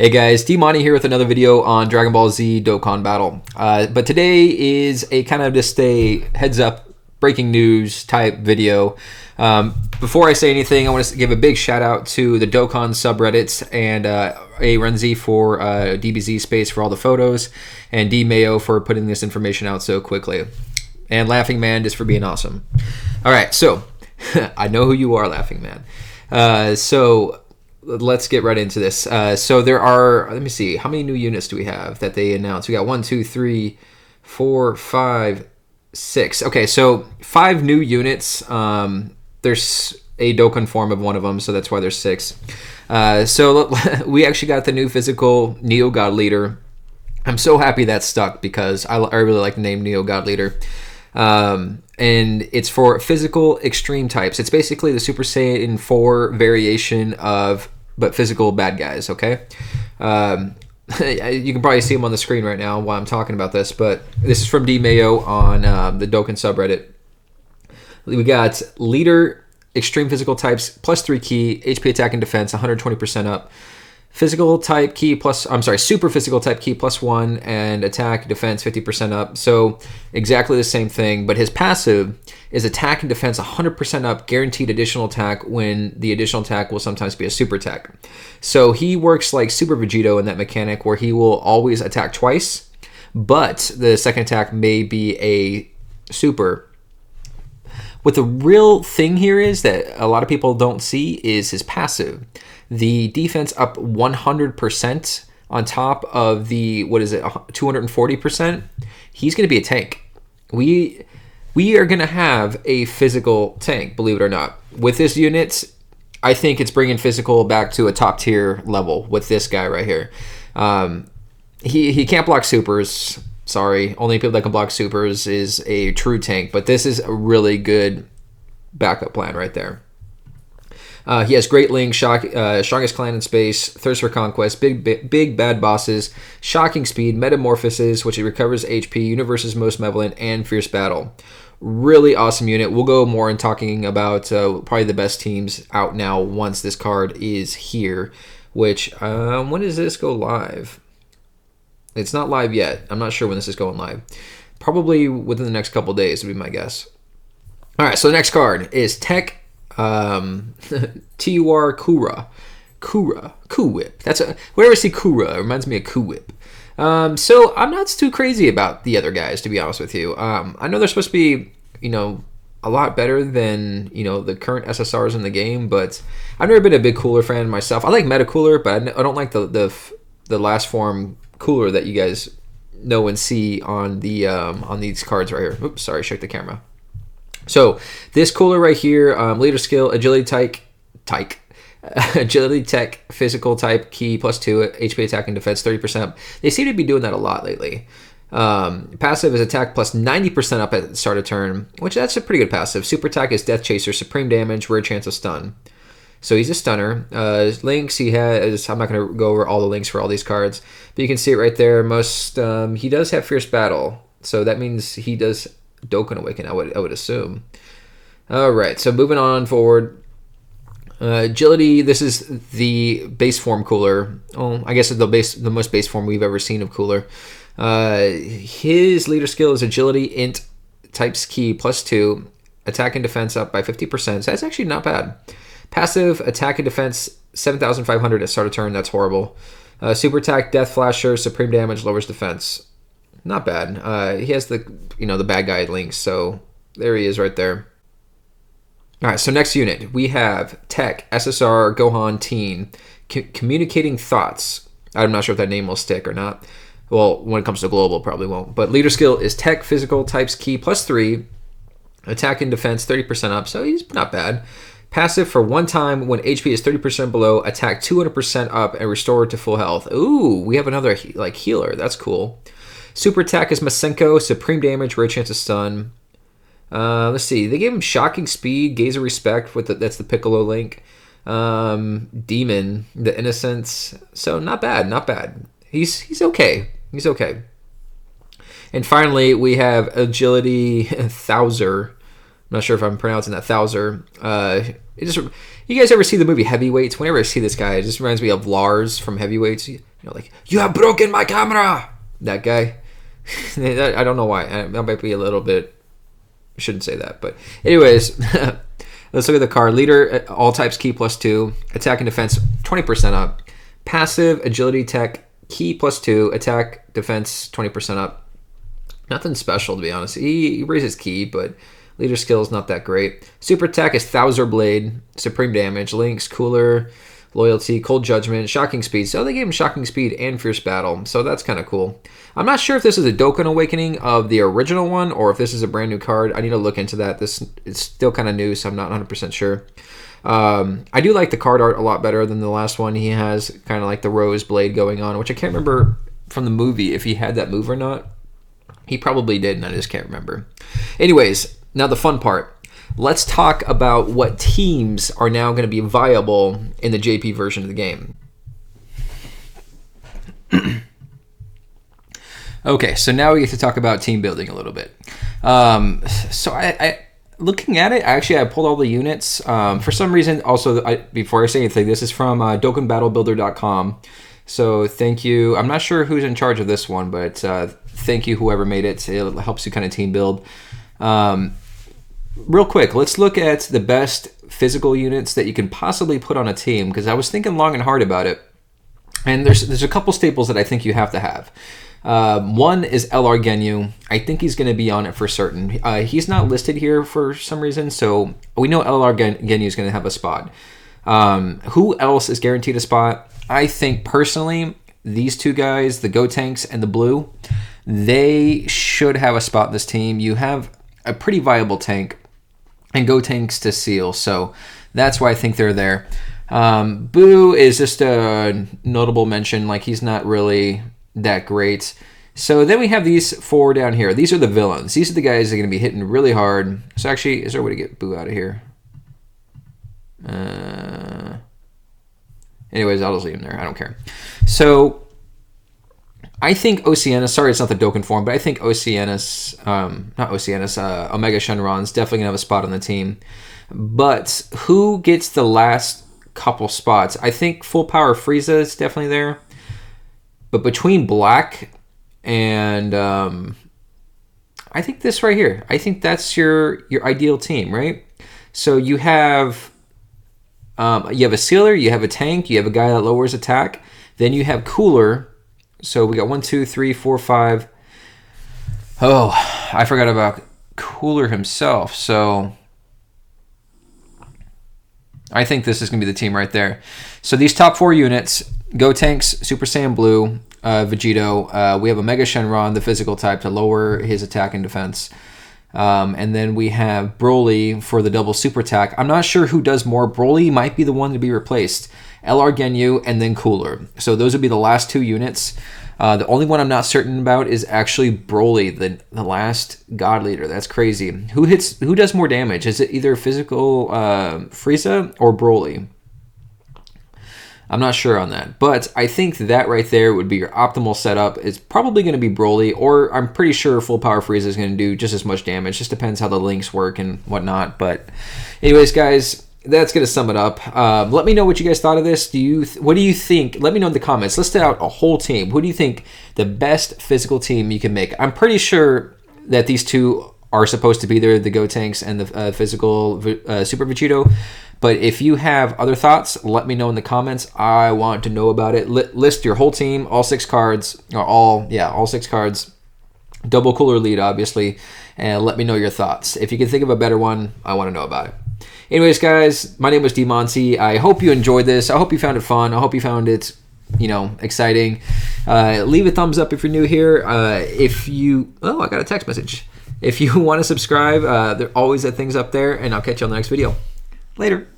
Hey guys, Dmonty here with another video on Dragon Ball Z Dokkan Battle. But today is a kind of just a heads up, breaking news type video. Before I say anything, I want to give a big shout out to the Dokkan subreddits and A Renzi for DBZ Space for all the photos, and D Mayo for putting this information out so quickly, and Laughing Man just for being awesome. All right, so I know who you are, Laughing Man. So let's get right into this. So there are, let me see, how many new units do we have that they announced? We got 1, 2, 3, 4, 5, 6. Okay, so 5 new units. There's a Dokkan form of one of them, so that's why there's 6. So we actually got the new physical Neo God Leader. I'm so happy that stuck because I really like the name Neo God Leader. And it's for physical extreme types. It's basically the Super Saiyan 4 variation of, but physical bad guys, okay? You can probably see them on the screen right now while I'm talking about this, but this is from D Mayo on the Dokkan subreddit. We got Leader Extreme Physical Types plus 3 key, HP attack and defense 120% up. Physical type key plus, I'm sorry, super physical type key plus 1, and attack defense 50% up. So exactly the same thing, but his passive is attack and defense 100% up, guaranteed additional attack when the additional attack will sometimes be a super attack. So he works like Super Vegito in that mechanic where he will always attack twice, but the second attack may be a super. What the real thing here is that a lot of people don't see is his passive. The defense up 100% on top of the, 240%. He's going to be a tank. We are going to have a physical tank, believe it or not. With this unit, I think it's bringing physical back to a top tier level with this guy right here. He can't block supers. Sorry, only people that can block supers is a true tank, but this is a really good backup plan right there. He has Great Link, Strongest Clan in Space, Thirst for Conquest, big bad bosses, Shocking Speed, Metamorphosis, which he recovers HP, Universe's Most Malevolent, and Fierce Battle. Really awesome unit. We'll go more in talking about probably the best teams out now once this card is here, which, when does this go live? It's not live yet. I'm not sure when this is going live. Probably within the next couple days would be my guess. All right, so the next card is Tech T-U-R Kura. Coup Whip. Whenever I see Kura, it reminds me of Coup Whip. So I'm not too crazy about the other guys, to be honest with you. I know they're supposed to be, a lot better than, the current SSRs in the game, but I've never been a big Cooler fan myself. I like Meta Cooler, but I don't like the last form Cooler that you guys know and see on the on these cards right here. Oops, sorry, shook the camera. So this Cooler right here, leader skill, agility agility tech, physical type key plus 2, HP attack and defense 30%. They seem to be doing that a lot lately. Passive is attack plus 90% up at the start of turn, which that's a pretty good passive. Super attack is Death Chaser, supreme damage, rare chance of stun. So he's a stunner. Links, he has, I'm not going to go over all the links for all these cards, but you can see it right there. He does have Fierce Battle, so that means he does Dokkan Awaken, I would assume. All right, so moving on forward. Agility, this is the base form Cooler. Oh, I guess it's the most base form we've ever seen of Cooler. His leader skill is Agility, Int, Types Key, plus 2, attack and defense up by 50%, so that's actually not bad. Passive, attack and defense 7,500 at start of turn. That's horrible. Super attack, Death Flasher, supreme damage, lowers defense. Not bad. He has the bad guy links, so there he is right there. All right, so next unit we have Tech SSR Gohan Teen, Communicating Thoughts. I'm not sure if that name will stick or not. Well, when it comes to global, probably won't. But leader skill is Tech Physical Types Key plus 3, attack and defense 30% up, so he's not bad. Passive for one time when HP is 30% below, attack 200% up and restore to full health. Ooh, we have another healer. That's cool. Super attack is Masenko, supreme damage, rare chance of stun. Let's see. They gave him Shocking Speed, Gaze of Respect. That's the Piccolo link. Demon, the Innocence. So not bad, not bad. He's okay. He's okay. And finally, we have Agility Thouser. I'm not sure if I'm pronouncing that Thouser. You guys ever see the movie Heavyweights? Whenever I see this guy, it just reminds me of Lars from Heavyweights. like, you have broken my camera. That guy. I don't know why. I might be a little bit. I shouldn't say that, but anyways, let's look at the card. Leader, all types key +2, attack and defense 20% up. Passive, agility, tech key +2, attack, defense 20% up. Nothing special, to be honest. He raises key, but leader skill is not that great. Super attack is Thouser Blade, supreme damage, links, cooler, loyalty, cold judgment, shocking speed. So they gave him shocking speed and fierce battle, so that's kind of cool. I'm not sure if this is a Dokkan Awakening of the original one or if this is a brand new card. I need to look into that. This is still kind of new, so I'm not 100% sure. I do like the card art a lot better than the last one. He has kind of like the rose blade going on, which I can't remember from the movie if he had that move or not. He probably did, and I just can't remember. Anyways, now the fun part. Let's talk about what teams are now going to be viable in the JP version of the game. Okay, so now we get to talk about team building a little bit. So I looking at it, I pulled all the units. For some reason, also, before I say anything, this is from dokkandbattlebuilder.com. So thank you. I'm not sure who's in charge of this one, but thank you whoever made it. It helps you kind of team build. Real quick, let's look at the best physical units that you can possibly put on a team, because I was thinking long and hard about it. And there's a couple staples that I think you have to have. One is LR Genyu. I think he's going to be on it for certain. He's not listed here for some reason, so we know LR Genyu is going to have a spot. Who else is guaranteed a spot? I think personally, these two guys, the Go Tanks and the Blue, they should have a spot in this team. You have a pretty viable tank and Go Tanks to seal, so that's why I think they're there. Boo is just a notable mention, like he's not really that great. So then we have these four down here. These are the villains. These are the guys that are going to be hitting really hard. So actually, is there a way to get Boo out of here? Anyways, I'll just leave him there. I don't care. So I think Oceanus, sorry it's not the Dokkan form, but I think Oceanus, Omega Shenron's definitely going to have a spot on the team. But who gets the last couple spots? I think Full Power Frieza is definitely there. But between Black and I think this right here, I think that's your ideal team, right? So you have a sealer, you have a tank, you have a guy that lowers attack, then you have Cooler. So we got 1, 2, 3, 4, 5. Oh, I forgot about Cooler himself. So I think this is going to be the team right there. So these top four units, Go Tanks, Super Saiyan Blue, Vegito. We have Omega Shenron, the physical type, to lower his attack and defense. And then we have Broly for the double super attack. I'm not sure who does more. Broly might be the one to be replaced. LR Genyu and then Cooler. So those would be the last two units. The only one I'm not certain about is actually Broly, the last God Leader. That's crazy. Who does more damage? Is it either physical Frieza or Broly? I'm not sure on that, but I think that right there would be your optimal setup. It's probably going to be Broly, or I'm pretty sure Full Power Frieza is going to do just as much damage. Just depends how the links work and whatnot. But anyways, guys, that's going to sum it up. Let me know what you guys thought of this. What do you think? Let me know in the comments. List out a whole team. Who do you think the best physical team you can make? I'm pretty sure that these two are supposed to be there, the Go Tanks and the physical Super Vegito. But if you have other thoughts, let me know in the comments. I want to know about it. List your whole team, all 6 cards, or all 6 cards. Double Cooler lead, obviously, and let me know your thoughts. If you can think of a better one, I want to know about it. Anyways, guys, my name was Dmonty. I hope you enjoyed this. I hope you found it fun. I hope you found it, exciting. Leave a thumbs up if you're new here. I got a text message. If you want to subscribe, there are always things up there, and I'll catch you on the next video. Later.